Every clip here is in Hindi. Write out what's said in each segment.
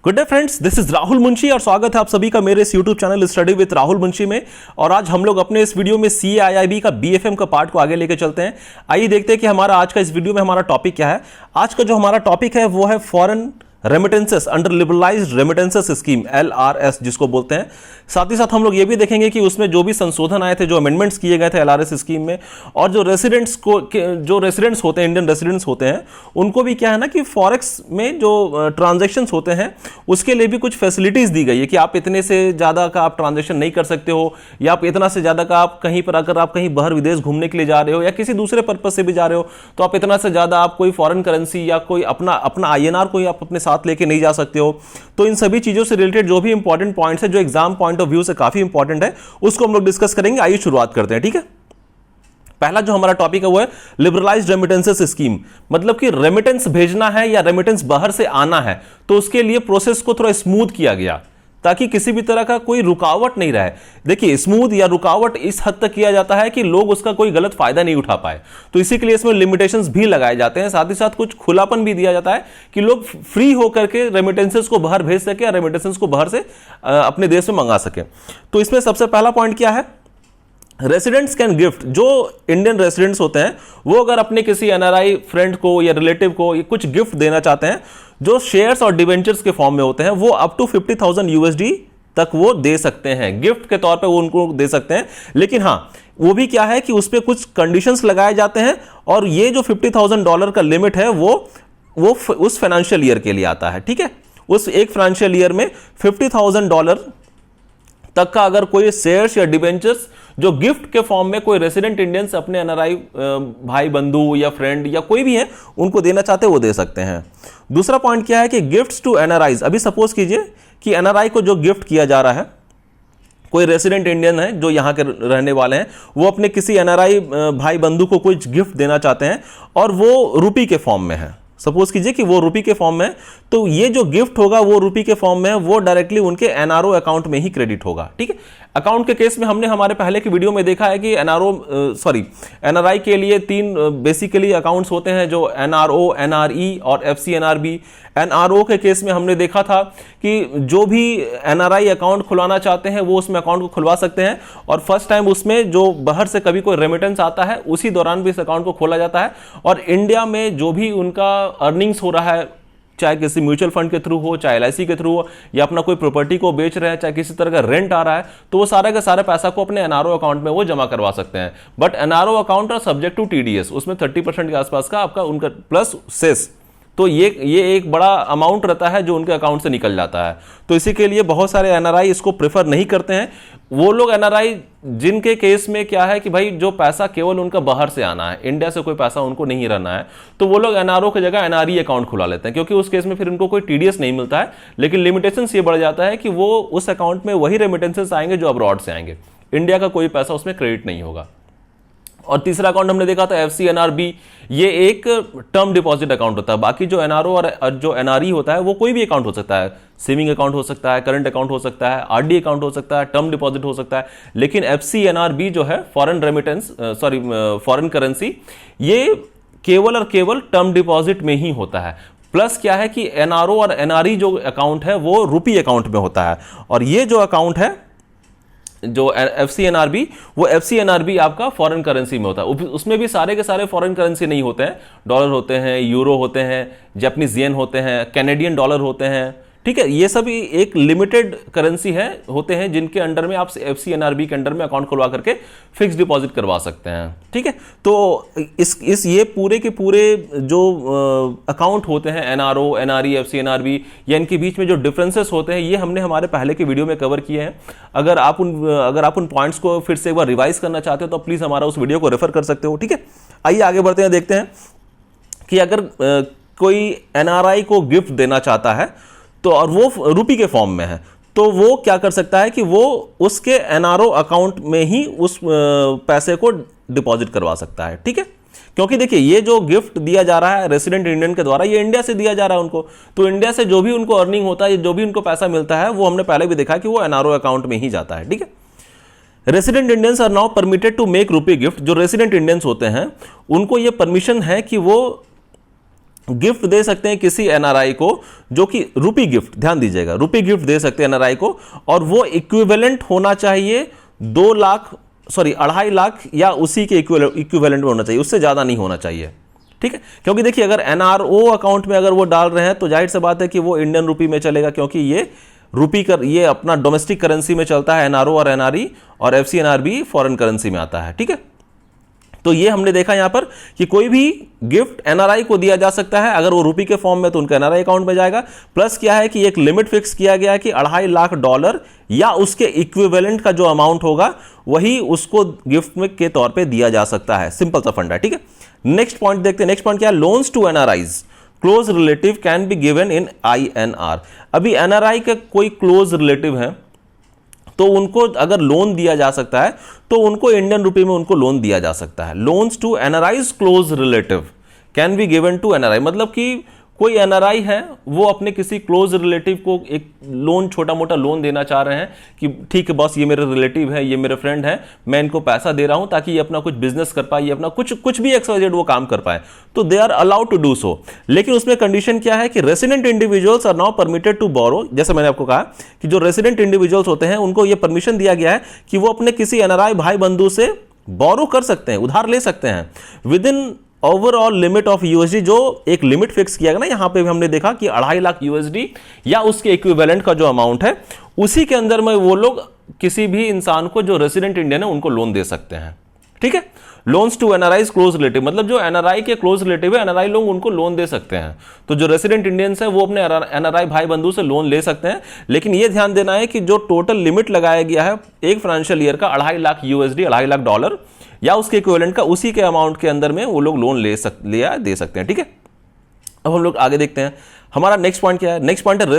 Good day friends, this is Rahul Munshi और स्वागत है आप सभी का मेरे इस YouTube channel study with Rahul Munshi में। और आज हम लोग अपने इस वीडियो में CIIB का BFM का पार्ट को आगे लेके चलते हैं। आइए देखते हैं कि हमारा आज का इस वीडियो में हमारा टॉपिक क्या है। आज का जो हमारा टॉपिक है वो है foreign remittances under liberalised remittances scheme LRS जिसको बोलते हैं। साथ ही साथ हम लोग ये भी देखेंगे कि उसमें जो भी संशोधन आए थे, जो अमेंडमेंट्स किए गए थे LRS स्कीम में, और जो रेसिडेंट्स होते हैं, इंडियन रेसिडेंट्स होते हैं, उनको भी क्या है ना कि फॉरेक्स में जो ट्रांजैक्शंस होते हैं उसके लिए भी कुछ फैसिलिटीज दी गई है कि आप इतने से ज़्यादा का आप ट्रांजैक्शन नहीं कर सकते हो, या आप इतना से ज़्यादा का आप कहीं पर अगर आप कहीं बाहर विदेश घूमने के लिए जा रहे हो या किसी दूसरे पर्पज से भी जा रहे हो तो आप इतना से ज़्यादा आप कोई फॉरेन करेंसी या कोई अपना INR कोई आप अपने साथ लेके नहीं जा सकते हो। तो इन सभी चीज़ों से रिलेटेड जो भी इंपॉर्टेंट पॉइंट्स है, जो एग्जाम पॉइंट ऑफ व्यू से काफ़ी इंपॉर्टेंट है, उसको हम लोग डिस्कस करेंगे। आइए शुरुआत करते हैं, ठीक है। पहला जो हमारा टॉपिक है वो है लिबरलाइज्ड रेमिटेंसेस स्कीम। मतलब कि रेमिटेंस भेजना है या रेमिटेंस बाहर से आना है तो उसके लिए प्रोसेस को थोड़ा स्मूथ किया गया ताकि किसी भी तरह का कोई रुकावट नहीं रहे। देखिए, स्मूथ या रुकावट इस हद तक किया जाता है कि लोग उसका कोई गलत फायदा नहीं उठा पाए, तो इसी के लिए इसमें लिमिटेशंस भी लगाए जाते हैं। साथ ही साथ कुछ खुलापन भी दिया जाता है कि लोग फ्री होकर के रेमिटेंसेस को बाहर भेज सके या रेमिटेंसेस को बाहर से अपने देश में मंगा सके। तो इसमें सबसे पहला पॉइंट क्या है, रेसिडेंट्स कैन गिफ्ट। जो इंडियन रेसिडेंट्स होते हैं वो अगर अपने किसी NRI फ्रेंड को या रिलेटिव को कुछ गिफ्ट देना चाहते हैं जो शेयर्स और डिवेंचर्स के फॉर्म में होते हैं, वो अप टू 50,000 USD तक वो दे सकते हैं, गिफ्ट के तौर पे वो उनको दे सकते हैं। लेकिन हाँ, वो भी क्या है कि उस पर कुछ कंडीशंस लगाए जाते हैं, और ये जो $50,000 का लिमिट है वो उस फाइनेंशियल ईयर के लिए आता है, ठीक है। उस एक फाइनेंशियल ईयर में $50,000 तक का अगर कोई शेयर्स या डिवेंचर्स जो गिफ्ट के फॉर्म में कोई रेसिडेंट इंडियंस अपने NRI भाई बंधु या फ्रेंड या कोई भी है उनको देना चाहते हैं वो दे सकते हैं। दूसरा पॉइंट क्या है कि गिफ्ट्स टू NRIs। अभी सपोज कीजिए कि NRI को जो गिफ्ट किया जा रहा है, कोई रेसिडेंट इंडियन है जो यहाँ के रहने वाले हैं, वो अपने किसी NRI भाई बंधु को कुछ गिफ्ट देना चाहते हैं और वो रुपी के फॉर्म में है। सपोज कीजिए कि वो रुपी के फॉर्म में है, तो ये जो गिफ्ट होगा वो रुपी के फॉर्म में है, वो डायरेक्टली उनके NRO अकाउंट में ही क्रेडिट होगा, ठीक है। अकाउंट के केस में हमने हमारे पहले की वीडियो में देखा है कि NRI के लिए 3 बेसिकली अकाउंट्स होते हैं, जो NRO, NRE और FCNRB। NRO के केस में हमने देखा था कि जो भी NRI अकाउंट खुलवाना चाहते हैं वो उसमें अकाउंट को खुलवा सकते हैं, और फर्स्ट टाइम उसमें जो बाहर से कभी कोई रेमिटेंस आता है उसी दौरान भी इस अकाउंट को खोला जाता है। और इंडिया में जो भी उनका अर्निंग्स हो रहा है, चाहे किसी म्यूचुअल फंड के थ्रू हो, चाहे LIC के थ्रू हो, या अपना कोई प्रॉपर्टी को बेच रहे हैं, चाहे किसी तरह का रेंट आ रहा है, तो वो सारा का सारा पैसा को अपने NRO अकाउंट में वो जमा करवा सकते हैं। But NRO account are subject to TDS, उसमें 30% के आसपास का आपका उनका प्लस सेस, तो ये एक बड़ा अमाउंट रहता है जो उनके अकाउंट से निकल जाता है। तो इसी के लिए बहुत सारे NRI इसको प्रेफर नहीं करते हैं। वो लोग NRI जिनके केस में क्या है कि भाई जो पैसा केवल उनका बाहर से आना है, इंडिया से कोई पैसा उनको नहीं रहना है, तो वो लोग NRO की जगह NRE अकाउंट खुला लेते हैं, क्योंकि उस केस में फिर उनको कोई TDS नहीं मिलता है। लेकिन लिमिटेशंस ये बढ़ जाता है कि वो उस अकाउंट में वही रेमिटेंसेस आएंगे जो अब्रॉड से आएंगे, इंडिया का कोई पैसा उसमें क्रेडिट नहीं होगा। और तीसरा अकाउंट हमने देखा था FCNRB, ये एक टर्म डिपॉजिट अकाउंट होता है। बाकी जो NRO और जो NRE होता है वो कोई भी अकाउंट हो सकता है, सेविंग अकाउंट हो सकता है, करंट अकाउंट हो सकता है, RD अकाउंट हो सकता है, टर्म डिपॉजिट हो सकता है। लेकिन FCNRB जो है फॉरेन करेंसी, ये केवल और केवल टर्म डिपॉजिट में ही होता है। प्लस क्या है कि NRO और NRE जो अकाउंट है वो रुपी अकाउंट में होता है, और ये जो अकाउंट है जो FCNRB, वो FCNRB आपका फॉरेन करेंसी में होता है। उसमें भी सारे के सारे फॉरेन करेंसी नहीं होते हैं, डॉलर होते हैं, यूरो होते हैं, जापानीज येन होते हैं, कैनेडियन डॉलर होते हैं, ठीक है। ये सभी एक लिमिटेड करेंसी है होते हैं जिनके अंडर में आप FCNRB के अंडर में अकाउंट खुलवा करके फिक्स डिपॉजिट करवा सकते हैं, ठीक है। तो ये पूरे के पूरे जो अकाउंट होते हैं NRO, NRE, FCNRB, या इनके बीच में जो डिफरेंसेस होते हैं, ये हमने हमारे पहले के वीडियो में कवर किए हैं। अगर आप उन पॉइंट्स को फिर से एक बार रिवाइज करना चाहते हो तो प्लीज हमारा उस वीडियो को रेफर कर सकते हो, ठीक है। आइए आगे बढ़ते हैं, देखते हैं कि अगर कोई NRI को गिफ्ट देना चाहता है तो, और वो रुपी के फॉर्म में है, तो वो क्या कर सकता है कि वो उसके NRO अकाउंट में ही उस पैसे को डिपॉजिट करवा सकता है, ठीक है। क्योंकि देखिए, ये जो गिफ्ट दिया जा रहा है रेसिडेंट इंडियन के द्वारा, ये इंडिया से दिया जा रहा है उनको, तो इंडिया से जो भी उनको अर्निंग होता है, जो भी उनको पैसा मिलता है, वो हमने पहले भी देखा कि वो NRO अकाउंट में ही जाता है, ठीक है। Resident Indians are now permitted to make rupee gift. जो रेसिडेंट इंडियंस होते हैं उनको ये परमिशन है कि वो गिफ्ट दे सकते हैं किसी एनआरआई को, जो कि रुपी गिफ्ट, ध्यान दीजिएगा, रुपी गिफ्ट दे सकते हैं एनआरआई को, और वो इक्विवेलेंट होना चाहिए 2.5 लाख या उसी के इक्विवेलेंट में होना चाहिए, उससे ज्यादा नहीं होना चाहिए। ठीक है, क्योंकि देखिए अगर एनआरओ अकाउंट में अगर वो डाल रहे हैं तो जाहिर सी बात है कि वो इंडियन रुपी में चलेगा, क्योंकि ये अपना डोमेस्टिक करेंसी में चलता है एनआरओ और एनआरई, और एफसीएनआरबी फॉरेन करेंसी में आता है। ठीक है, तो ये हमने देखा यहां पर कि कोई भी गिफ्ट एनआरआई को दिया जा सकता है, अगर वो रुपी के फॉर्म में तो उनका एनआरआई अकाउंट में जाएगा। प्लस क्या है कि एक लिमिट फिक्स किया गया है कि $2.5 लाख या उसके इक्विवेलेंट का जो अमाउंट होगा वही उसको गिफ्ट में के तौर पे दिया जा सकता है। सिंपल सा फंडा है। ठीक है, नेक्स्ट पॉइंट देखते हैं। नेक्स्ट पॉइंट क्या है? Loans to NRIs close relative can be given in INR। अभी एनआरआई का कोई क्लोज रिलेटिव है तो उनको अगर लोन दिया जा सकता है तो उनको इंडियन रुपी में उनको लोन दिया जा सकता है। Loans to NRIs close relative can be given to NRI, मतलब कि कोई एनआरआई है वो अपने किसी क्लोज रिलेटिव को एक लोन, छोटा मोटा लोन देना चाह रहे हैं कि ठीक है बॉस, ये मेरे रिलेटिव है, ये मेरे फ्रेंड है, मैं इनको पैसा दे रहा हूं ताकि ये अपना कुछ बिजनेस कर पाए, ये अपना कुछ भी XYZ वो काम कर पाए, तो they are allowed to do so. लेकिन उसमें कंडीशन क्या है कि resident individuals are now permitted to borrow. जैसे मैंने आपको कहा कि जो रेसिडेंट इंडिविजुअल्स होते हैं उनको ये परमिशन दिया गया है कि वो अपने किसी एनआरआई भाई बंधु से बोरो कर सकते हैं, उधार ले सकते हैं with in overall limit of USD, जो एक लिमिट फिक्स किया गया ना, यहां पे भी हमने देखा कि $2.5 लाख USD या उसके इक्विवेलेंट का जो अमाउंट है उसी के अंदर में वो लोग किसी भी इंसान को जो रेसिडेंट इंडियन है उनको लोन दे सकते हैं। ठीक है, loans to NRIs close relative, मतलब जो एनआरआई के क्लोज रिलेटिव है, एनआरआई लोग उनको लोन दे सकते हैं। तो जो रेसिडेंट इंडियंस है वो अपने एनआरआई भाई बंधु से लोन ले सकते हैं, लेकिन ये ध्यान देना है कि जो टोटल लिमिट लगाया गया है एक फाइनेंशियल ईयर का $2.5 लाख USD, $2.5 लाख या उसके इक्विवेलेंट का, उसी के अमाउंट के अंदर में वो लोग लोन दे सकते हैं। ठीक है, अब हम लोग आगे देखते हैं। हमारा नेक्स्ट पॉइंट क्या है? नेक्स्ट पॉइंट है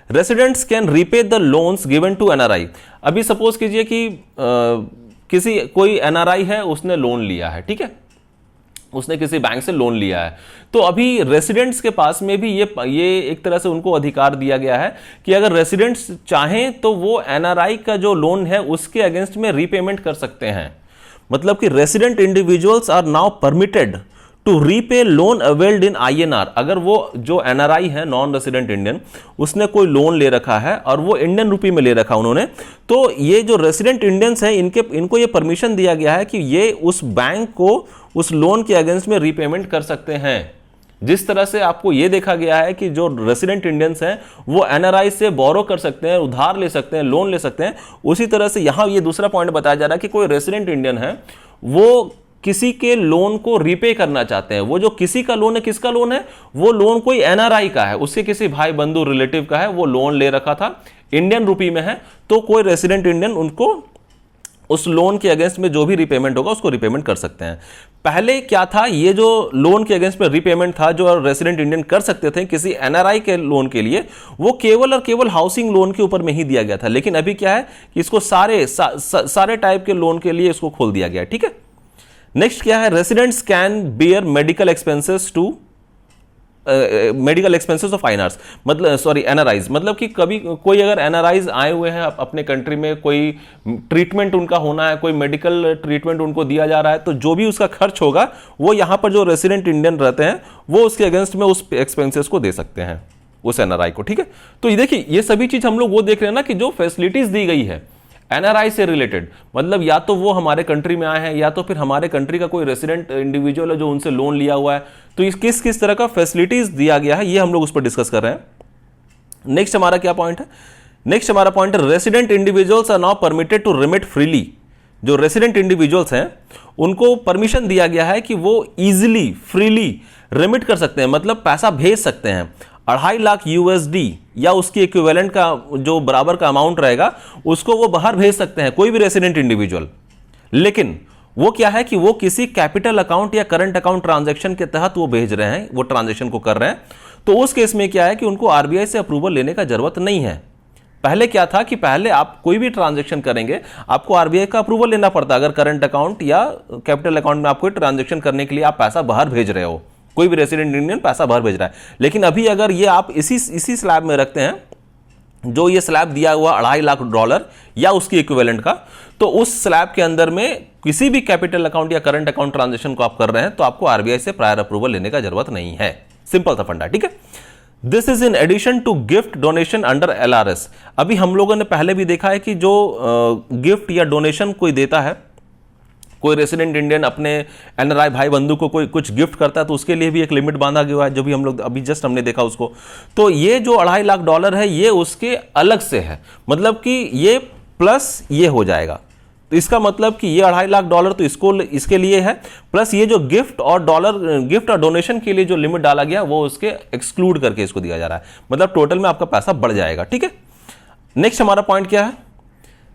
residents can repay the loans given to NRI. अभी सपोज कीजिए कि कोई एनआरआई है, उसने लोन लिया है, ठीक है, उसने किसी बैंक से लोन लिया है, तो अभी रेसिडेंट्स के पास में भी ये एक तरह से उनको अधिकार दिया गया है कि अगर रेसिडेंट्स चाहें तो वो एनआरआई का जो लोन है उसके अगेंस्ट में रीपेमेंट कर सकते हैं। मतलब कि resident individuals are now permitted to repay loan availed in INR। अगर वो जो एनआरआई है, नॉन रेसिडेंट इंडियन, उसने कोई लोन ले रखा है और वो इंडियन रुपी में ले रखा उन्होंने, तो ये जो रेसिडेंट इंडियंस हैं इनको ये परमिशन दिया गया है कि ये उस बैंक को उस लोन के अगेंस्ट में रीपेमेंट कर सकते हैं। जिस तरह से आपको यह देखा गया है कि जो रेसिडेंट इंडियंस हैं वो एनआरआई से बोरो कर सकते हैं, उधार ले सकते हैं, लोन ले सकते हैं, उसी तरह से यहां ये दूसरा पॉइंट बताया जा रहा है कि कोई रेसिडेंट इंडियन है वो किसी के लोन को रीपे करना चाहते हैं। वो जो किसी का लोन है, किसका लोन है? वो लोन कोई एनआरआई का है, उसके किसी भाई बंधु रिलेटिव का है, वो लोन ले रखा था, इंडियन रुपी में है, तो कोई रेसिडेंट इंडियन उनको उस लोन के अगेंस्ट में जो भी रिपेमेंट होगा उसको रिपेमेंट कर सकते हैं। पहले क्या था, ये जो लोन के अगेंस्ट में रिपेमेंट था जो रेसिडेंट इंडियन कर सकते थे किसी एनआरआई के लोन के लिए, वो केवल और केवल हाउसिंग लोन के ऊपर में ही दिया गया था। लेकिन अभी क्या है कि इसको सारे टाइप के लोन के लिए इसको खोल दिया गया। ठीक है, नेक्स्ट क्या है? Residents can bear medical expenses of INRs, मतलब एनआरआईज, मतलब कि कभी कोई अगर एनआरआईज आए हुए हैं अपने कंट्री में, कोई ट्रीटमेंट उनका होना है, कोई मेडिकल ट्रीटमेंट उनको दिया जा रहा है, तो जो भी उसका खर्च होगा वो यहां पर जो रेसिडेंट इंडियन रहते हैं वो उसके अगेंस्ट में उस एक्सपेंसेस को दे सकते हैं उस एनआरआई को। ठीक है, तो ये देखिए ये सभी चीज हम लोग वो देख रहे हैं ना कि जो फैसिलिटीज दी गई है एनआरआई से रिलेटेड, मतलब या तो वो हमारे कंट्री में आए हैं या तो फिर हमारे कंट्री का कोई रेसिडेंट इंडिविजुअल है जो उनसे लोन लिया हुआ है, तो इस किस तरह का फैसिलिटीज दिया गया है ये हम लोग उस पर डिस्कस कर रहे हैं। नेक्स्ट हमारा क्या पॉइंट है? नेक्स्ट हमारा पॉइंट है resident individuals are now permitted to remit freely. जो रेसिडेंट इंडिविजुअल्स हैं उनको परमिशन दिया गया है कि वो इजिली फ्रीली रिमिट कर सकते हैं, मतलब पैसा भेज सकते हैं। $2.5 लाख USD या उसके इक्विवेलेंट का जो बराबर का अमाउंट रहेगा उसको वो बाहर भेज सकते हैं, कोई भी रेसिडेंट इंडिविजुअल। लेकिन वो क्या है कि वो किसी कैपिटल अकाउंट या करंट अकाउंट ट्रांजैक्शन के तहत वो भेज रहे हैं, वो ट्रांजैक्शन को कर रहे हैं, तो उस केस में क्या है कि उनको RBI से अप्रूवल लेने का जरूरत नहीं है। पहले क्या था कि पहले आप कोई भी ट्रांजैक्शन करेंगे आपको RBI का अप्रूवल लेना पड़ता, अगर करंट अकाउंट या कैपिटल अकाउंट में आपको ट्रांजैक्शन करने के लिए आप पैसा बाहर भेज रहे हो, कोई भी रेसिडेंट इंडियन पैसा बाहर भेज रहा है। लेकिन अभी अगर ये आप इसी स्लैब में रखते हैं जो ये स्लैब दिया हुआ $2.5 लाख या उसकी इक्विवेलेंट का, तो उस स्लैब के अंदर में किसी भी कैपिटल अकाउंट या करंट अकाउंट ट्रांजेक्शन को आप कर रहे हैं तो आपको आरबीआई से प्रायर अप्रूवल लेने का जरूरत नहीं है। सिंपल सा फंडा, ठीक है। This is in addition to gift donation under LRS. अभी हम लोगों ने पहले भी देखा है कि जो गिफ्ट या डोनेशन कोई देता है, कोई रेसिडेंट इंडियन अपने एनआरआई भाई बंधु को कोई कुछ गिफ्ट करता है तो उसके लिए भी एक लिमिट बांधा गया है, जो भी हम लोग अभी जस्ट हमने देखा उसको। तो ये जो $2.5 लाख है ये उसके अलग से है, मतलब कि ये प्लस ये हो जाएगा। तो इसका मतलब कि ये $2.5 लाख तो इसके लिए है, प्लस ये जो गिफ्ट और डोनेशन के लिए जो लिमिट डाला गया वो उसके एक्सक्लूड करके इसको दिया जा रहा है, मतलब टोटल में आपका पैसा बढ़ जाएगा, ठीक है। नेक्स्ट हमारा पॉइंट क्या है?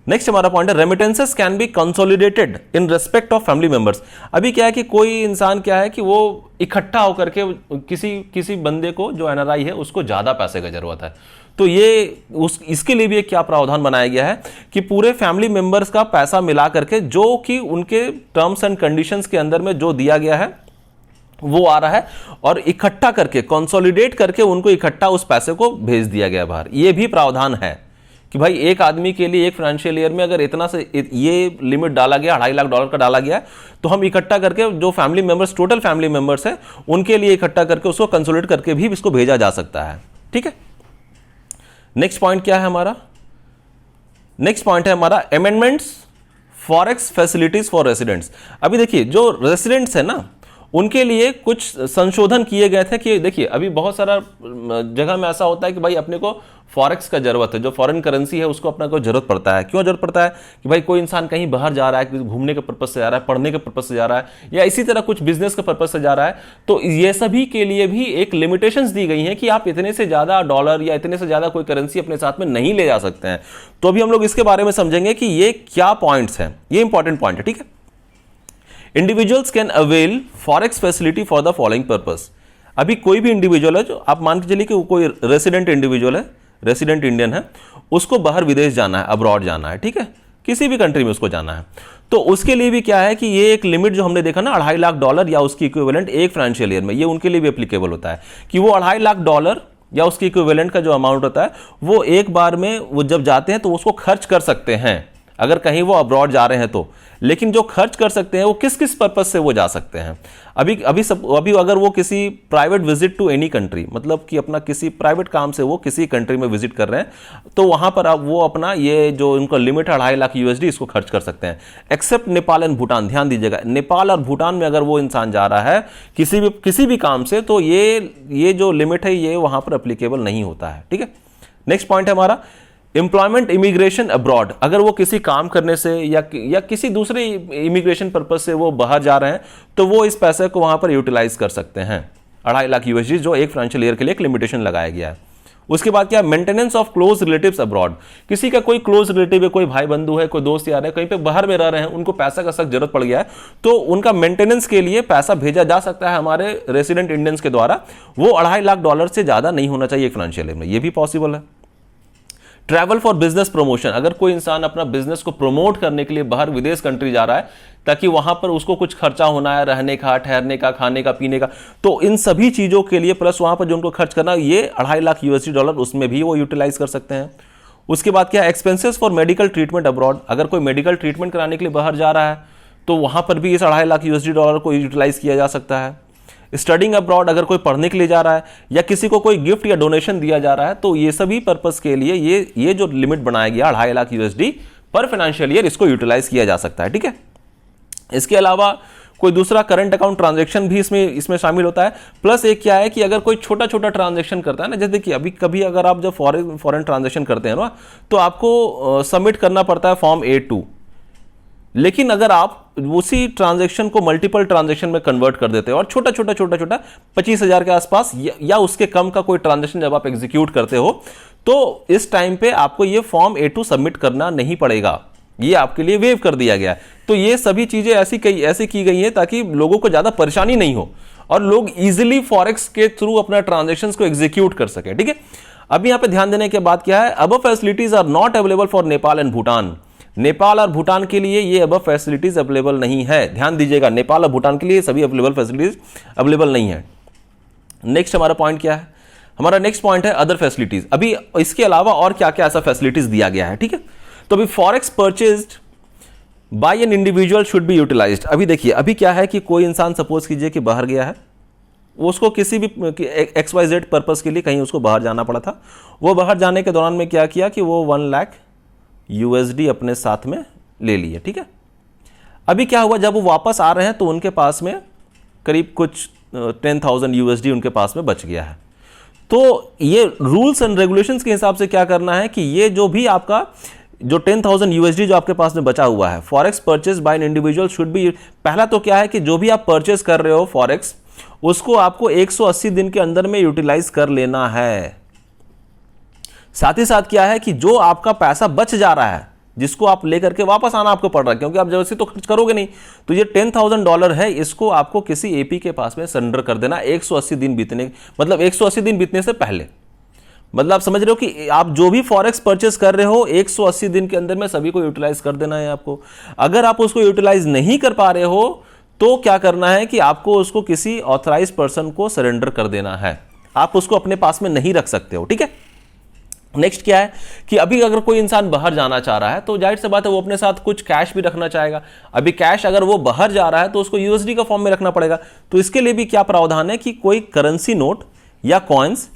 नेक्स्ट हमारा पॉइंट है remittances can be consolidated in respect of family members. अभी क्या है कि कोई इंसान क्या है कि वो इकट्ठा होकर के किसी बंदे को जो एनआरआई है उसको ज्यादा पैसे की जरूरत है, तो ये इसके लिए भी एक क्या प्रावधान बनाया गया है कि पूरे फैमिली मेंबर्स का पैसा मिला करके जो कि उनके टर्म्स एंड कंडीशंस के अंदर में जो दिया गया है वो आ रहा है, और इकट्ठा करके कंसोलिडेट करके उनको इकट्ठा उस पैसे को भेज दिया गया बाहर। ये भी प्रावधान है कि भाई एक आदमी के लिए एक फाइनेंशियल ईयर में अगर इतना से ये लिमिट डाला गया, $2.5 लाख का डाला गया है, तो हम इकट्ठा करके जो family members, total family members है, उनके लिए इकट्ठा करके उसको कंसोलिडेट करके भी इसको भेजा जा सकता है, ठीक है। नेक्स्ट पॉइंट क्या है हमारा? नेक्स्ट पॉइंट है हमारा amendments forex facilities for residents. अभी देखिए जो रेसिडेंट्स है ना उनके लिए कुछ संशोधन किए गए थे कि देखिए अभी बहुत सारा जगह में ऐसा होता है कि भाई अपने को फॉरेक्स का जरूरत है, जो फॉरेन करेंसी है उसको अपना को जरूरत पड़ता है। क्यों जरूरत पड़ता है? कि भाई कोई इंसान कहीं बाहर जा रहा है, घूमने के पर्पज से जा रहा है, पढ़ने के पर्पज से जा रहा है, या इसी तरह कुछ बिजनेस के पर्पज से जा रहा है, तो ये सभी के लिए भी एक लिमिटेशंस दी गई हैं कि आप इतने से ज्यादा डॉलर या इतने से ज्यादा कोई करेंसी अपने साथ में नहीं ले जा सकते हैं। तो अभी हम लोग इसके बारे में समझेंगे कि ये क्या पॉइंट्स हैं, ये इंपॉर्टेंट पॉइंट है, ठीक है। Individuals can avail forex facility for the following purpose. अभी कोई भी इंडिविजुअल है, जो आप मान के चलिए कि कोई रेसिडेंट इंडिविजुअल है, रेसिडेंट इंडियन है, उसको बाहर विदेश जाना है, अब्रॉड जाना है, ठीक है, किसी भी कंट्री में उसको जाना है, तो उसके लिए भी क्या है कि ये एक लिमिट जो हमने देखा ना $2.5 लाख या उसकी इक्विवेलेंट एक फाइनेंशियल ईयर में, ये उनके लिए भी एप्लीकेबल होता है कि वो $2.5 लाख या उसकी इक्विवेलेंट का जो अमाउंट होता है वो एक बार में वो जब जाते हैं तो उसको खर्च कर सकते हैं, अगर कहीं वो अब्रॉड जा रहे हैं तो। लेकिन जो खर्च कर सकते हैं वो किस किस पर्पस से वो जा सकते हैं? अभी अगर वो किसी private visit to any country, मतलब कि अपना किसी प्राइवेट काम से वो किसी कंट्री में विजिट कर रहे हैं, तो वहां पर अब वो अपना ये जो उनका लिमिट है $2.5 लाख इसको खर्च कर सकते हैं, एक्सेप्ट नेपाल एंड भूटान। ध्यान दीजिएगा, नेपाल और भूटान में अगर वो इंसान जा रहा है किसी भी काम से, तो ये जो लिमिट है ये वहां पर एप्लीकेबल नहीं होता है, ठीक है। नेक्स्ट पॉइंट है हमारा एम्प्लॉयमेंट इमिग्रेशन अब्रॉड। अगर वो किसी काम करने से या किसी दूसरे इमिग्रेशन पर्पज से वो बाहर जा रहे हैं तो वो इस पैसे को वहां पर यूटिलाइज कर सकते हैं। $2.5 लाख जो एक फाइनेंशियल ईयर के लिए एक लिमिटेशन लगाया गया है। उसके बाद क्या, maintenance of close relatives abroad. किसी का कोई क्लोज रिलेटिव है, कोई भाई बंधु है, कोई दोस्त यार है, कहीं पे बाहर में रह रहे हैं, उनको पैसा का सख्त जरूरत पड़ गया है, तो उनका मेंटेनेंस के लिए पैसा भेजा जा सकता है हमारे रेसिडेंट इंडियंस के द्वारा। वो $2.5 लाख से ज्यादा नहीं होना चाहिए एक फाइनेंशियल ईयर में, ये भी पॉसिबल है। ट्रैवल फॉर बिजनेस प्रमोशन, अगर कोई इंसान अपना बिजनेस को प्रमोट करने के लिए बाहर विदेश कंट्री जा रहा है ताकि वहां पर उसको कुछ खर्चा होना है, रहने का, ठहरने का, खाने का, पीने का, तो इन सभी चीजों के लिए प्लस वहां पर जो उनको खर्च करना, ये $2.5 लाख उसमें भी वो यूटिलाइज कर सकते हैं। उसके बाद क्या, expenses for medical treatment abroad. अगर कोई मेडिकल ट्रीटमेंट कराने के लिए बाहर जा रहा है तो वहां पर भी इस $2.5 लाख को यूटिलाइज किया जा सकता है। स्टडिंग अब्रॉड, अगर कोई पढ़ने के लिए जा रहा है या किसी को कोई गिफ्ट या डोनेशन दिया जा रहा है, तो ये सभी पर्पस के लिए ये जो लिमिट बनाया गया $2.5 लाख पर फाइनेंशियल ईयर, इसको यूटिलाइज किया जा सकता है, ठीक है। इसके अलावा कोई दूसरा करंट अकाउंट ट्रांजैक्शन भी इसमें शामिल होता है। प्लस एक क्या है कि अगर कोई छोटा छोटा ट्रांजैक्शन करता है ना, जैसे कि अभी कभी अगर आप जब फॉरेन ट्रांजैक्शन करते हैं ना, तो आपको सबमिट करना पड़ता है फॉर्म A2। लेकिन अगर आप उसी ट्रांजैक्शन को मल्टीपल ट्रांजैक्शन में कन्वर्ट कर देते हो और छोटा छोटा 25,000 के आसपास या उसके कम का कोई ट्रांजैक्शन जब आप एग्जीक्यूट करते हो, तो इस टाइम पे आपको ये फॉर्म A2 सबमिट करना नहीं पड़ेगा, ये आपके लिए वेव कर दिया गया है। तो ये सभी चीजें ऐसी की गई हैं ताकि लोगों को ज्यादा परेशानी नहीं हो और लोग इजिली फॉरेक्स के थ्रू अपना ट्रांजैक्शंस को एग्जीक्यूट कर सके, ठीक है। अब यहां पे ध्यान देने की बात क्या है, above facilities are not available for Nepal and Bhutan. Nepal और भूटान के लिए ये अबव फैसिलिटीज अवेलेबल नहीं है, ध्यान दीजिएगा, नेपाल और भूटान के लिए सभी अवेलेबल फैसिलिटीज अवेलेबल नहीं है। नेक्स्ट हमारा पॉइंट क्या है, हमारा नेक्स्ट पॉइंट है अदर फैसिलिटीज। अभी इसके अलावा और क्या क्या ऐसा फैसिलिटीज दिया गया है, ठीक है। तो अभी forex purchased by an individual should be utilised. अभी देखिए, अभी क्या है कि कोई इंसान सपोज कीजिए कि बाहर गया है, उसको किसी भी XYZ पर्पस के लिए कहीं उसको बाहर जाना पड़ा था। वो बाहर जाने के दौरान में क्या किया कि वो 1 लाख USD अपने साथ में ले लिए, ठीक है। अभी क्या हुआ, जब वो वापस आ रहे हैं तो उनके पास में करीब कुछ 10,000 USD उनके पास में बच गया है। तो ये रूल्स एंड रेगुलेशंस के हिसाब से क्या करना है कि ये जो भी आपका जो 10,000 USD जो आपके पास में बचा हुआ है, forex purchase by an individual should B, पहला तो क्या है कि जो भी आप परचेज कर रहे हो फॉरेक्स, उसको आपको 180 दिन के अंदर में यूटिलाइज कर लेना है। साथ ही साथ क्या है कि जो आपका पैसा बच जा रहा है, जिसको आप लेकर के वापस आना आपको पड़ रहा है, क्योंकि आप जैसे तो खर्च करोगे नहीं, तो ये $10,000 है, इसको आपको किसी AP के पास में सरेंडर कर देना 180 दिन बीतने, मतलब 180 दिन बीतने से पहले। मतलब आप समझ रहे हो कि आप जो भी फॉरेक्स परचेस कर रहे हो 180 दिन के अंदर में सभी को यूटिलाइज कर देना है आपको। अगर आप उसको यूटिलाइज नहीं कर पा रहे हो तो क्या करना है कि आपको उसको किसी ऑथराइज पर्सन को सरेंडर कर देना है, आप उसको अपने पास में नहीं रख सकते हो, ठीक है। नेक्स्ट क्या है कि अभी अगर कोई इंसान बाहर जाना चाह रहा है तो जाहिर सी बात है वो अपने साथ कुछ कैश भी रखना चाहेगा। अभी कैश अगर वो बाहर जा रहा है तो उसको USD का फॉर्म में रखना पड़ेगा। तो इसके लिए भी क्या प्रावधान है कि कोई करेंसी नोट या कॉइन्स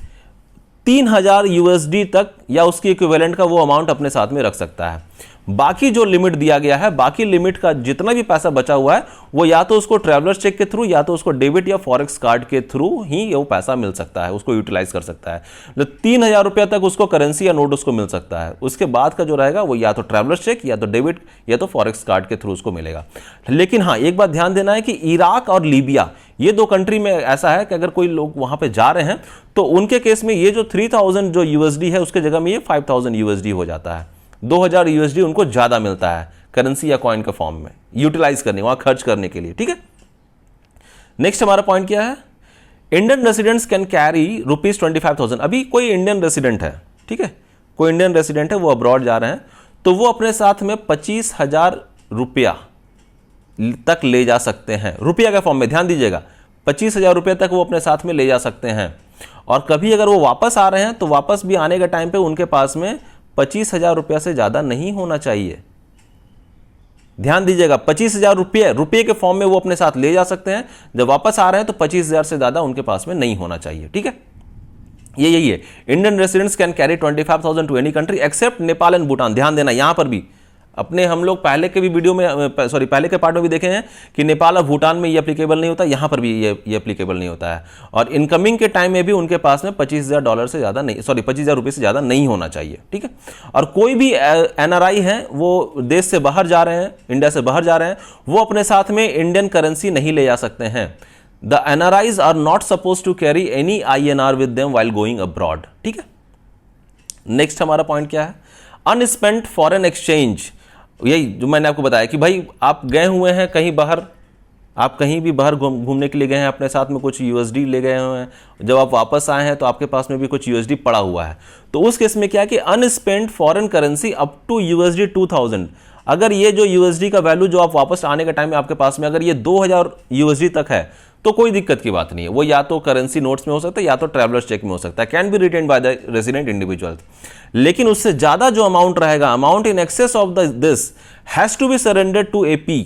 3,000 USD तक या उसकी इक्विवेलेंट का वो अमाउंट अपने साथ में रख सकता है। बाकी जो लिमिट दिया गया है, बाकी लिमिट का जितना भी पैसा बचा हुआ है वो या तो उसको ट्रैवलर्स चेक के थ्रू या तो उसको डेबिट या फॉरेक्स कार्ड के थ्रू ही वो पैसा मिल सकता है, उसको यूटिलाइज कर सकता है। तो 3,000 रुपया तक उसको करेंसी या नोट उसको मिल सकता है। उसके बाद का जो रहेगा वो या तो ट्रैवलर्स चेक या तो डेबिट या तो फॉरेक्स कार्ड के थ्रू उसको मिलेगा। लेकिन हाँ, एक बात ध्यान देना है कि इराक और लीबिया, ये 2 कंट्री में ऐसा है कि अगर कोई लोग वहां पे जा रहे हैं तो उनके केस में ये जो 3,000 जो USD है उसके जगह में ये 5,000 USD हो जाता है। 2,000 USD उनको ज्यादा मिलता है करेंसी या कॉइन के फॉर्म में यूटिलाइज करने, वहां खर्च करने के लिए, ठीक है। नेक्स्ट हमारा पॉइंट क्या है, इंडियन रेसिडेंट्स कैन कैरी ₹25,000। अभी कोई इंडियन रेसिडेंट है, ठीक है, कोई इंडियन रेसिडेंट है, वो अब्रॉड जा रहे हैं तो वो अपने साथ में 25,000 रुपया तक ले जा सकते हैं, रुपया के फॉर्म में, ध्यान दीजिएगा, 25,000 रुपये तक वो अपने साथ में ले जा सकते हैं। और कभी अगर वो वापस आ रहे हैं तो वापस भी आने के टाइम पे उनके पास में 25,000 रुपया से ज्यादा नहीं होना चाहिए। ध्यान दीजिएगा, 25,000 रुपये के फॉर्म में वो अपने साथ ले जा सकते हैं। जब वापस आ रहे हैं तो 25,000 से ज्यादा उनके पास में नहीं होना चाहिए, ठीक है। ये यही है, Indian residents can carry 25,000 to any country except Nepal and Bhutan. ध्यान देना, यहां पर भी अपने हम लोग पहले के भी वीडियो में, पहले के पार्ट में भी देखे हैं कि नेपाल और भूटान में ये एप्लीकेबल नहीं होता, यहां पर भी ये एप्लीकेबल नहीं होता है। और इनकमिंग के टाइम में भी उनके पास में $25,000 से ज्यादा नहीं, 25,000 रुपये से ज्यादा नहीं होना चाहिए, ठीक है। और कोई भी NRI है, वो देश से बाहर जा रहे हैं, इंडिया से बाहर जा रहे हैं, वो अपने साथ में इंडियन करेंसी नहीं ले जा सकते हैं। The NRIs are not suppose to carry any INR with them while going abroad, ठीक है। नेक्स्ट हमारा पॉइंट क्या है, अनस्पेंट फॉरेन एक्सचेंज। यही जो मैंने आपको बताया कि भाई आप गए हुए हैं कहीं बाहर, आप कहीं भी बाहर घूमने के लिए गए हैं, अपने साथ में कुछ USD ले गए हुए हैं, जब आप वापस आए हैं तो आपके पास में भी कुछ USD पड़ा हुआ है। तो उस केस में क्या है कि unspent foreign currency up to USD 2,000, अगर ये जो USD का वैल्यू जो आप वापस आने के टाइम में आपके पास में अगर ये 2,000 USD तक है तो कोई दिक्कत की बात नहीं है। वो या तो करेंसी नोट्स में हो सकता है या तो ट्रैवलर्स चेक में हो सकता है, can be retained by the resident individual. लेकिन उससे ज्यादा जो अमाउंट रहेगा, amount in excess of this has to be surrendered to AP,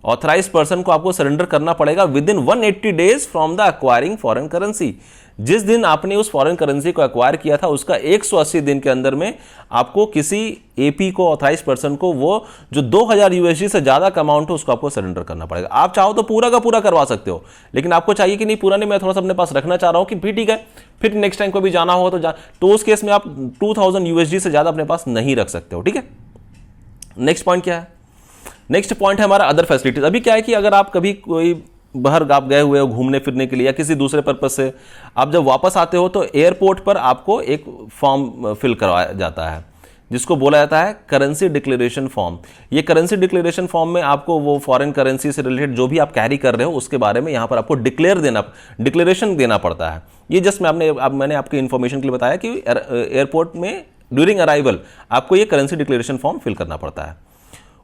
authorise person को आपको सरेंडर करना पड़ेगा within 180 days from the acquiring foreign currency. जिस दिन आपने उस फॉरेन करेंसी को एक्वायर किया था उसका 180 दिन के अंदर में आपको किसी AP को, ऑथराइज पर्सन को, वो जो 2,000 USD से ज्यादा का अमाउंट हो उसको आपको सरेंडर करना पड़ेगा। आप चाहो तो पूरा का पूरा करवा सकते हो, लेकिन आपको चाहिए कि नहीं पूरा नहीं, मैं थोड़ा सा अपने पास रखना चाह रहा हूं कि भी ठीक है, फिर नेक्स्ट टाइम को भी जाना होगा तो उस केस में आप 2,000 USD से ज्यादा अपने पास नहीं रख सकते हो, ठीक है। नेक्स्ट पॉइंट क्या है, नेक्स्ट पॉइंट है हमारा अदर फैसिलिटीज। अभी क्या है कि अगर आप कभी कोई बाहर आप गए हुए हो घूमने फिरने के लिए या किसी दूसरे पर्पज से, आप जब वापस आते हो तो एयरपोर्ट पर आपको एक फॉर्म फिल करवाया जाता है जिसको बोला जाता है करेंसी डिक्लेरेशन फॉर्म। ये करेंसी डिक्लेरेशन फॉर्म में आपको वो फॉरेन करेंसी से रिलेटेड जो भी आप कैरी कर रहे हो उसके बारे में यहाँ पर आपको डिक्लेरेशन देना पड़ता है। ये जस्ट मैंने आपकी इन्फॉर्मेशन के लिए बताया कि एयरपोर्ट में ड्यूरिंग अराइवल आपको ये करेंसी डिक्लेरेशन फॉर्म फिल करना पड़ता है।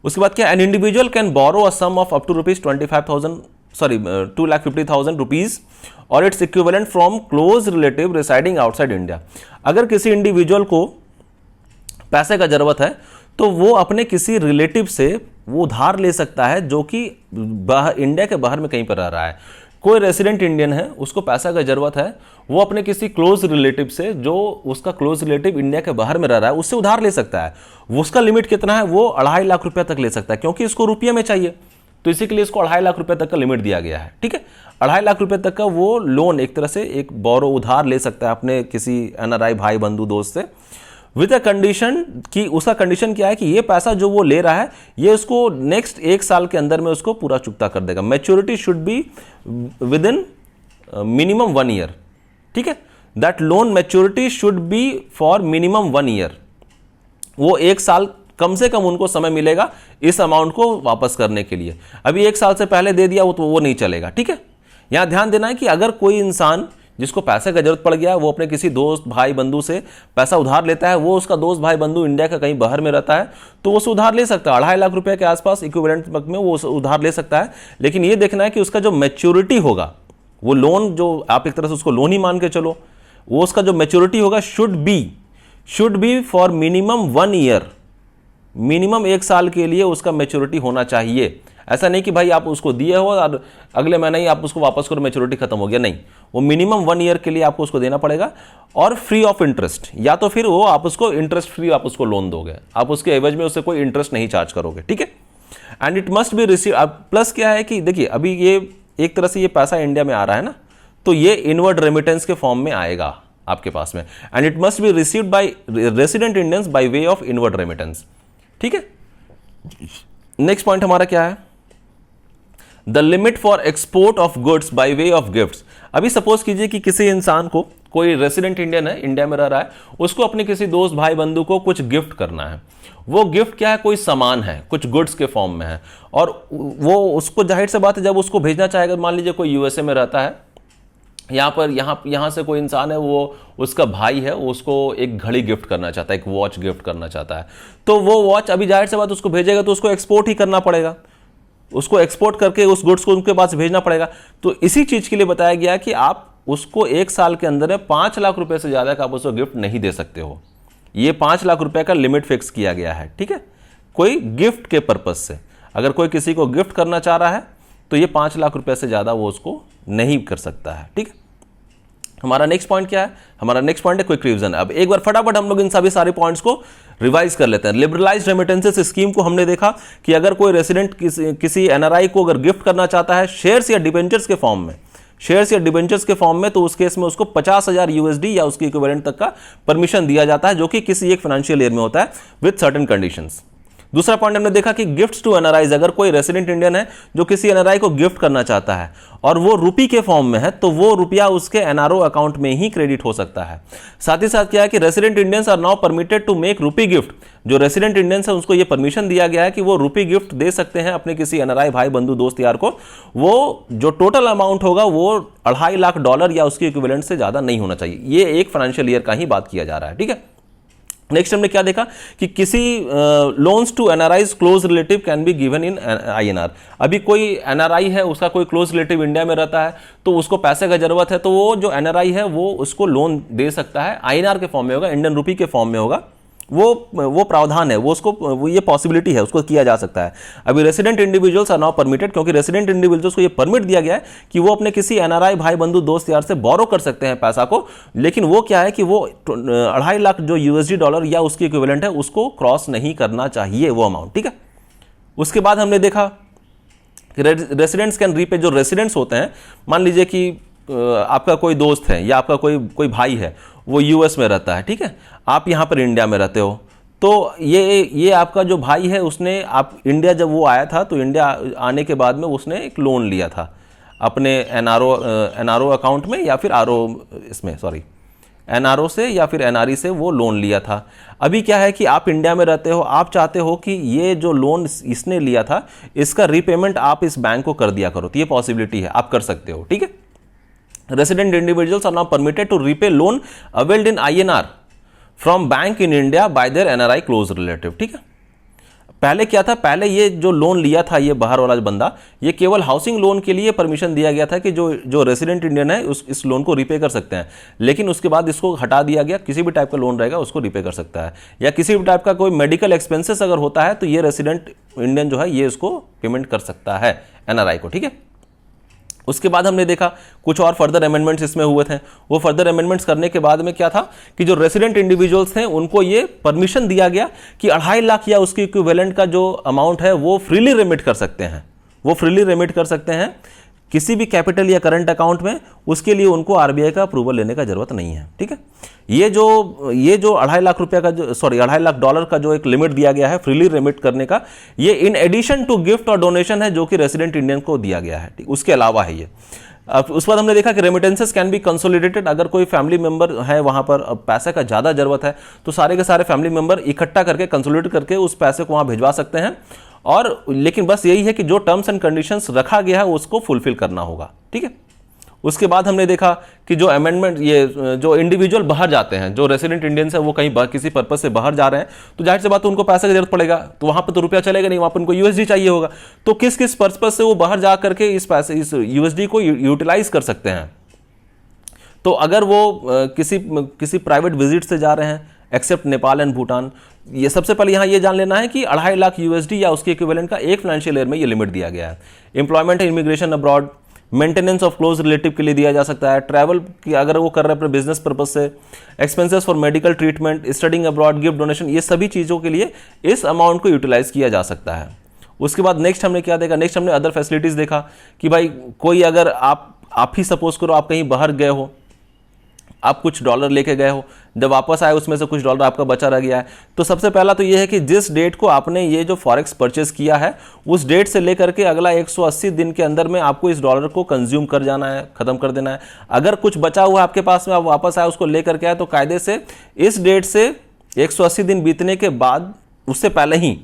उसके बाद क्या, an individual can borrow a sum of up to ₹25,000 2,50,000 rupees और its equivalent from close relative residing outside India. अगर किसी इंडिविजुअल को पैसे का जरूरत है तो वो अपने किसी रिलेटिव से वो उधार ले सकता है जो कि इंडिया के बाहर में कहीं पर रह रहा है। कोई रेसिडेंट इंडियन है, उसको पैसा का जरूरत है, वो अपने किसी क्लोज रिलेटिव से, जो उसका क्लोज रिलेटिव इंडिया के बाहर में रह रहा है, उससे उधार ले सकता है। वो उसका लिमिट कितना है, वो 2.5 लाख रुपया तक ले सकता है, क्योंकि इसको रुपये में चाहिए, तो इसी के लिए इसको 2.5 लाख रुपए तक का लिमिट दिया गया है। ठीक है, 2.5 लाख रुपए तक का वो लोन एक तरह से एक बोरो उधार ले सकता है अपने किसी एनआरआई भाई बंधु दोस्त से, विद अ कंडीशन कि उसका कंडीशन क्या है कि ये पैसा जो वो ले रहा है ये उसको नेक्स्ट 1 साल के अंदर में उसको पूरा चुकता कर देगा। Maturity should be with in minimum 1 year. ठीक है, that loan maturity should be for minimum 1 year. वो 1 साल कम से कम उनको समय मिलेगा इस अमाउंट को वापस करने के लिए। अभी 1 साल से पहले दे दिया तो वो नहीं चलेगा। ठीक है, यहां ध्यान देना है कि अगर कोई इंसान जिसको पैसे का जरूरत पड़ गया, वो अपने किसी दोस्त भाई बंधु से पैसा उधार लेता है, वो उसका दोस्त भाई बंधु इंडिया का कहीं बाहर में रहता है, तो वो उधार ले सकता है 2.5 लाख रुपए के आसपास इक्विवेलेंट में वो उधार ले सकता है। लेकिन ये देखना है कि उसका जो मैच्योरिटी होगा, वो लोन जो आप एक तरह से उसको लोन ही मान के चलो, वो उसका जो मैच्योरिटी होगा should be for minimum 1 year. Minimum 1 साल के लिए उसका मैच्योरिटी होना चाहिए। ऐसा नहीं कि भाई आप उसको दिए हो और अगले महीने ही आप उसको वापस करो, मैच्योरिटी खत्म हो गया, नहीं, वो मिनिमम 1 ईयर के लिए आपको उसको देना पड़ेगा और फ्री ऑफ इंटरेस्ट, या तो फिर वो आप उसको इंटरेस्ट फ्री आप उसको लोन दोगे, आप उसके एवज में उससे कोई इंटरेस्ट नहीं चार्ज करोगे। ठीक है, and it must be receive. Plus क्या है कि देखिए अभी ये एक तरह से ये पैसा इंडिया में आ रहा है ना, तो ये इनवर्ड रेमिटेंस के फॉर्म में आएगा आपके पास में, and it must be received by resident Indians by way of inward remittance. ठीक है, नेक्स्ट पॉइंट हमारा क्या है, the limit for export of goods by way of gifts. अभी सपोज कीजिए कि किसी इंसान को, कोई रेसिडेंट इंडियन है, इंडिया में रह रहा है, उसको अपने किसी दोस्त भाई बंधु को कुछ गिफ्ट करना है। वो गिफ्ट क्या है, कोई सामान है, कुछ गुड्स के फॉर्म में है, और वो उसको जाहिर सी बात है जब उसको भेजना चाहेगा, मान लीजिए कोई यूएसए में रहता है, यहाँ से कोई इंसान है, वो उसका भाई है, वो उसको एक घड़ी गिफ्ट करना चाहता है, एक वॉच गिफ्ट करना चाहता है, तो वो वॉच अभी जाहिर सी बात उसको भेजेगा तो उसको एक्सपोर्ट ही करना पड़ेगा, उसको एक्सपोर्ट करके उस गुड्स को उनके पास भेजना पड़ेगा। तो इसी चीज के लिए बताया गया कि आप उसको 1 साल के अंदर 5 लाख रुपए से ज्यादा का आप उसको गिफ्ट नहीं दे सकते हो। ये 5 लाख रुपए का लिमिट फिक्स किया गया है। ठीक है, कोई गिफ्ट के पर्पज से अगर कोई किसी को गिफ्ट करना चाह रहा है तो ये 5 लाख रुपए से ज्यादा वो उसको नहीं कर सकता है। ठीक है, हमारा नेक्स्ट पॉइंट क्या है, हमारा नेक्स्ट पॉइंट है क्विक रिवीजन। अब एक बार फटाफट हम लोग इन सभी सारे पॉइंट्स को रिवाइज कर लेते हैं। लिबरलाइज्ड रेमिटेंसेस स्कीम को हमने देखा कि अगर कोई रेसिडेंट किसी एनआरआई को अगर गिफ्ट करना चाहता है शेयर्स या डिबेंचर्स के फॉर्म में, तो उस केस में उसको 50,000 यूएसडी या उसके इक्विवेलेंट तक का परमिशन दिया जाता है, जो कि किसी एक फाइनेंशियल ईयर में होता है विद सर्टेन कंडीशंस। दूसरा पॉइंट हमने देखा कि गिफ्ट्स टू एनआरआईज, अगर कोई रेसिडेंट इंडियन है जो किसी एनआरआई को गिफ्ट करना चाहता है और वो रुपी के फॉर्म में है, तो वो रुपया उसके एनआरओ अकाउंट में ही क्रेडिट हो सकता है। साथ ही साथ क्या है कि resident Indians are now permitted to make rupee gift. जो रेसिडेंट इंडियंस है उसको ये परमिशन दिया गया है कि वो रुपी गिफ्ट दे सकते हैं अपने किसी एनआरआई भाई बंधु दोस्त यार को। वो जो टोटल अमाउंट होगा वो $2.5 लाख या उसके इक्विवेलेंट से ज्यादा नहीं होना चाहिए। ये एक फाइनेंशियल ईयर का ही बात किया जा रहा है। ठीक है, नेक्स्ट हमने क्या देखा कि किसी loans to NRIs close relative can be given in INR. अभी कोई एनआरआई है, उसका कोई क्लोज रिलेटिव इंडिया में रहता है, तो उसको पैसे का जरूरत है, तो वो जो एनआरआई है वो उसको लोन दे सकता है, आईएनआर के फॉर्म में होगा, इंडियन रुपी के फॉर्म में होगा। वो प्रावधान है, वो ये पॉसिबिलिटी है, उसको किया जा सकता है। अभी resident individuals are now permitted, क्योंकि रेसिडेंट इंडिविजुअल्स को ये परमिट दिया गया है कि वो अपने किसी एनआरआई भाई बंधु दोस्त यार से बोरो कर सकते हैं पैसा को, लेकिन वो क्या है कि वो 2.5 लाख जो यूएसडी डॉलर या उसके इक्विवेलेंट है उसको क्रॉस नहीं करना चाहिए वो अमाउंट। ठीक है, उसके बाद हमने देखा कि रेसिडेंट्स कैन रीपे। जो रेसिडेंट्स होते हैं, मान लीजिए कि आपका कोई दोस्त है या आपका कोई भाई है, वो यूएस में रहता है, ठीक है, आप यहाँ पर इंडिया में रहते हो, तो ये आपका जो भाई है उसने, आप इंडिया जब वो आया था तो इंडिया आने के बाद में उसने एक लोन लिया था अपने एनआरओ अकाउंट में, या फिर एनआरओ से या फिर एनआरई से वो लोन लिया था। अभी क्या है कि आप इंडिया में रहते हो, आप चाहते हो कि ये जो लोन इसने लिया था इसका रीपेमेंट आप इस बैंक को कर दिया करो, तो ये पॉसिबिलिटी है, आप कर सकते हो। ठीक है, resident individuals are now permitted to repay loan availed in INR from bank in India by their NRI close relative. ठीक है, पहले क्या था, पहले ये जो लोन लिया था ये बाहर वाला बंदा, ये केवल हाउसिंग लोन के लिए परमिशन दिया गया था कि जो रेसिडेंट इंडियन है इस लोन को रिपे कर सकते हैं। लेकिन उसके बाद इसको हटा दिया गया, किसी भी टाइप का लोन रहेगा उसको रिपे कर सकता है, या किसी भी टाइप का कोई मेडिकल एक्सपेंसेस अगर होता है तो ये रेसिडेंट इंडियन जो है ये इसको पेमेंट कर सकता है एनआरआई को, ठीक है। उसके बाद हमने देखा कुछ और फर्दर अमेंडमेंट्स इसमें हुए थे। वो फर्दर अमेंडमेंट्स करने के बाद में क्या था कि जो रेसिडेंट इंडिविजुअल्स थे उनको ये परमिशन दिया गया कि 2.5 लाख या उसके इक्विवेलेंट का जो अमाउंट है वो फ्रीली रेमिट कर सकते हैं, वो फ्रीली रेमिट कर सकते हैं किसी भी कैपिटल या करंट अकाउंट में। उसके लिए उनको आरबीआई का अप्रूवल लेने का जरूरत नहीं है, ठीक है। ये जो 2.5 लाख रुपए का जो 2.5 लाख डॉलर का जो एक लिमिट दिया गया है फ्रीली रेमिट करने का, ये इन एडिशन टू गिफ्ट और डोनेशन है जो कि रेसिडेंट इंडियन को दिया गया है, ठीक, उसके अलावा है ये। अब उसके बाद हमने देखा कि रेमिटेंसेस कैन बी कंसोलिडेटेड। अगर कोई फैमिली मेंबर है वहां पर पैसे का ज़्यादा जरूरत है तो सारे के सारे फैमिली मेंबर इकट्ठा करके कंसोलिडेट करके उस पैसे को वहां भिजवा सकते हैं। और लेकिन बस यही है कि जो टर्म्स एंड कंडीशंस रखा गया है उसको फुलफिल करना होगा, ठीक है। उसके बाद हमने देखा कि जो अमेंडमेंट, ये जो इंडिविजुअल बाहर जाते हैं, जो रेसिडेंट इंडियंस है वो कहीं किसी पर्पस से बाहर जा रहे हैं तो जाहिर सी बात है उनको पैसे की जरूरत पड़ेगा, तो वहां पर तो रुपया चलेगा नहीं, वहां पर उनको यूएसडी चाहिए होगा। तो किस किस पर्पस से वो बाहर जा करके इस यूएसडी को यूटिलाइज कर सकते हैं। तो अगर वो किसी प्राइवेट विजिट से जा रहे हैं एक्सेप्ट नेपाल एंड भूटान, ये सबसे पहले यहाँ ये जान लेना है कि 2.5 लाख यूएसडी या उसके इक्विवेलेंट का एक फाइनेंशियल ईयर में ये लिमिट दिया गया है। Employment and immigration abroad, maintenance of close relative के लिए दिया जा सकता है, ट्रैवल की अगर वो कर रहे हैं अपने बिजनेस पर्पज से, expenses for medical treatment, studying abroad, gift donation, ये सभी चीज़ों के लिए इस अमाउंट को यूटिलाइज किया जा सकता है। उसके बाद नेक्स्ट हमने क्या देखा, नेक्स्ट हमने अदर फैसिलिटीज़ देखा कि भाई कोई अगर आप ही सपोज करो आप कहीं बाहर गए हो, आप कुछ डॉलर लेके गए हो, जब वापस आए उसमें से कुछ डॉलर आपका बचा रह गया है, तो सबसे पहला तो ये है कि जिस डेट को आपने ये जो फॉरेक्स परचेज किया है उस डेट से लेकर के अगला 180 दिन के अंदर में आपको इस डॉलर को कंज्यूम कर जाना है, खत्म कर देना है। अगर कुछ बचा हुआ आपके पास में आप वापस आए उसको लेकर के आए तो कायदे से इस डेट से 180 दिन बीतने के बाद, उससे पहले ही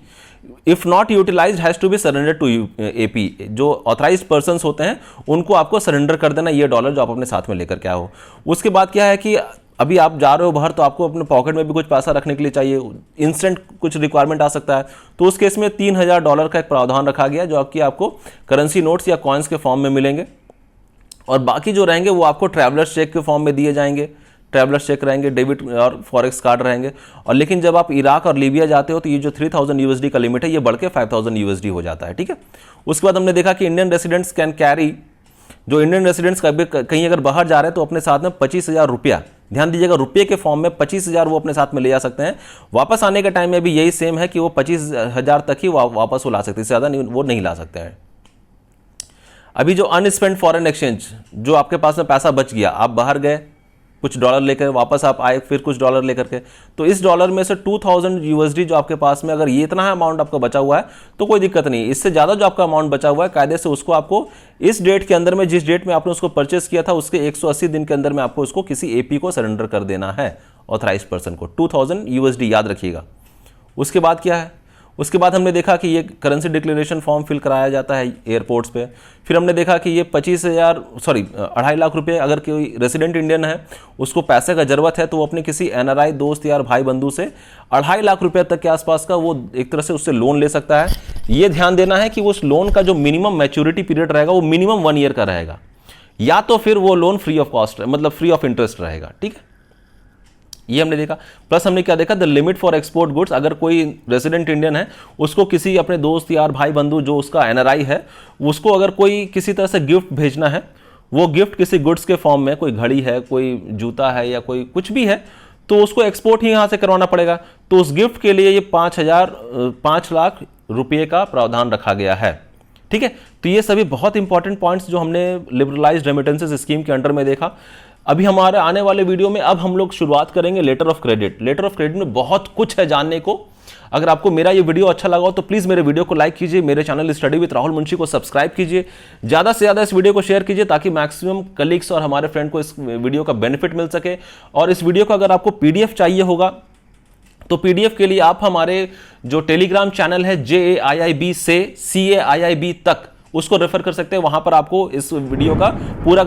if not utilised has to be surrender to AP, जो ऑथराइज्ड पर्सन्स होते हैं उनको आपको सरेंडर कर देना ये डॉलर जो आप अपने साथ में लेकर के आए हो। उसके बाद क्या है कि अभी आप जा रहे हो बाहर तो आपको अपने पॉकेट में भी कुछ पैसा रखने के लिए चाहिए, इंस्टेंट कुछ रिक्वायरमेंट आ सकता है, तो उस केस में 3000 डॉलर का एक प्रावधान रखा गया जो कि आपको करेंसी नोट्स या कॉइन्स के फॉर्म में मिलेंगे, और बाकी जो रहेंगे वो आपको ट्रैवलर्स चेक के फॉर्म में दिए जाएंगे। ट्रैवलर्स चेक रहेंगे, डेबिट और फॉरेक्स कार्ड रहेंगे। और लेकिन जब आप इराक और लीबिया जाते हो तो ये जो 3000 यूएसडी का लिमिट है ये बढ़ के 5000 यूएसडी हो जाता है, ठीक है। उसके बाद हमने देखा कि इंडियन रेसिडेंट्स कैन कैरी, जो इंडियन रेसिडेंट्स कहीं अगर बाहर जा रहे हैं तो अपने साथ में 25,000 रुपया, ध्यान दीजिएगा रुपये के फॉर्म में 25,000 वो अपने साथ में ले जा सकते हैं। वापस आने के टाइम में भी यही सेम है कि वो 25,000 तक ही वापस वो ला सकते हैं, ज़्यादा नहीं वो नहीं ला सकते हैं। अभी जो अनस्पेंड फॉरेन एक्सचेंज, जो आपके पास में पैसा बच गया, आप बाहर गए कुछ डॉलर लेकर वापस आप आए फिर कुछ डॉलर लेकर के, तो इस डॉलर में से 2000 यूएसडी जो आपके पास में अगर ये इतना अमाउंट आपका बचा हुआ है तो कोई दिक्कत नहीं। इससे ज़्यादा जो आपका अमाउंट बचा हुआ है कायदे से उसको आपको इस डेट के अंदर में, जिस डेट में आपने उसको परचेस किया था उसके 180 दिन के अंदर में आपको उसको किसी एपी को सरेंडर कर देना है, ऑथराइज्ड पर्सन को। 2000 यूएसडी याद रखिएगा। उसके बाद क्या है, उसके बाद हमने देखा कि ये करेंसी डिक्लेरेशन फॉर्म फिल कराया जाता है एयरपोर्ट्स पे। फिर हमने देखा कि ये 2.5 लाख रुपए अगर कोई रेसिडेंट इंडियन है उसको पैसे का जरूरत है तो वो अपने किसी एनआरआई दोस्त या भाई बंधु से 2.5 लाख रुपए तक के आसपास का वो एक तरह से उससे लोन ले सकता है। ये ध्यान देना है कि उस लोन का जो मिनिमम मैच्योरिटी पीरियड रहेगा वो मिनिमम 1 ईयर का रहेगा, या तो फिर वो लोन फ्री ऑफ कॉस्ट मतलब फ्री ऑफ इंटरेस्ट रहेगा, ठीक है। ये हमने देखा। प्लस हमने क्या देखा, the limit for export goods, अगर कोई रेसिडेंट इंडियन है उसको किसी अपने दोस्त यार भाई बंधु जो उसका एनआरआई है उसको अगर कोई किसी तरह से गिफ्ट भेजना है, वो गिफ्ट किसी गुड्स के फॉर्म में, कोई घड़ी है, कोई जूता है या कोई कुछ भी है, तो उसको एक्सपोर्ट ही यहाँ से करवाना पड़ेगा। तो उस गिफ्ट के लिए ये 5 लाख रुपये का प्रावधान रखा गया है, ठीक है। तो ये सभी बहुत इंपॉर्टेंट पॉइंट्स जो हमने लिबरलाइज्ड रेमिटेंसेस स्कीम के अंडर में देखा। अभी हमारे आने वाले वीडियो में अब हम लोग शुरुआत करेंगे letter of credit. Letter of credit में बहुत कुछ है जानने को। अगर आपको मेरा ये वीडियो अच्छा लगा हो तो प्लीज़ मेरे वीडियो को लाइक कीजिए, मेरे channel study with Rahul Munshi को सब्सक्राइब कीजिए, ज़्यादा से ज़्यादा इस वीडियो को शेयर कीजिए ताकि मैक्सिमम कलीग्स और हमारे फ्रेंड को इस वीडियो का बेनिफिट मिल सके। और इस वीडियो का अगर आपको PDF चाहिए होगा तो PDF के लिए आप हमारे जो टेलीग्राम चैनल है JAIIB से CAIIB तक, उसको रेफर कर सकते हैं। वहां पर आपको इस वीडियो का पूरा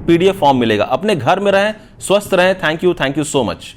PDF फॉर्म मिलेगा। अपने घर में रहें, स्वस्थ रहें। Thank you so much.